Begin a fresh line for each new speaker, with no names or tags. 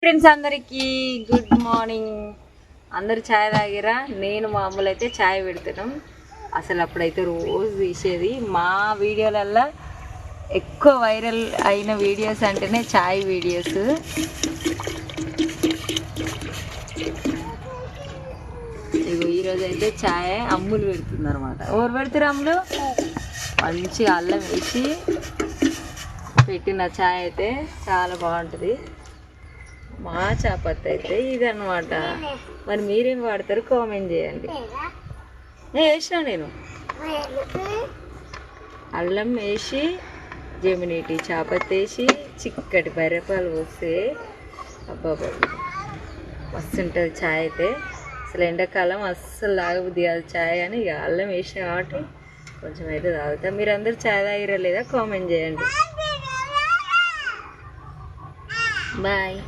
Friends అందరికీ good morning. అందరు ఛాయ్ తాగిరా? నేను మామూలు అయితే ఛాయ్ పెడుతున్నాం. అసలు అప్పుడైతే రోజు తీసేది. మా వీడియోలల్లో ఎక్కువ వైరల్ అయిన వీడియోస్ అంటేనే ఛాయ్ వీడియోస్. ఇగో ఈరోజు అయితే ఛాయ్ అమ్ములు పెడుతుంది అనమాట. ఎవరు పెడతారు? అమ్ములు మంచి అల్లం వేసి పెట్టిన ఛాయ్ అయితే చాలా బాగుంటుంది. మా చాపత్తి అయితే ఇదన్నమాట. మరి మీరేం వాడతారు కామెంట్ చేయండి. వేసిన నేను అల్లం వేసి జెమినిటీ చాపత్తి వేసి చిక్కటి బర్రెపాలు పోస్తే అబ్బాబా మస్తు ఉంటుంది ఛాయ్ అయితే. అసలు ఎండాకాలం అస్సలు తాగబుద్ది కాదు ఛాయ్ అని ఇక అల్లం వేసిన కాబట్టి కొంచెం అయితే తాగుతా. మీరు అందరు ఛాయ్ తాగిరా లేదా కామెంట్ చేయండి. బాయ్.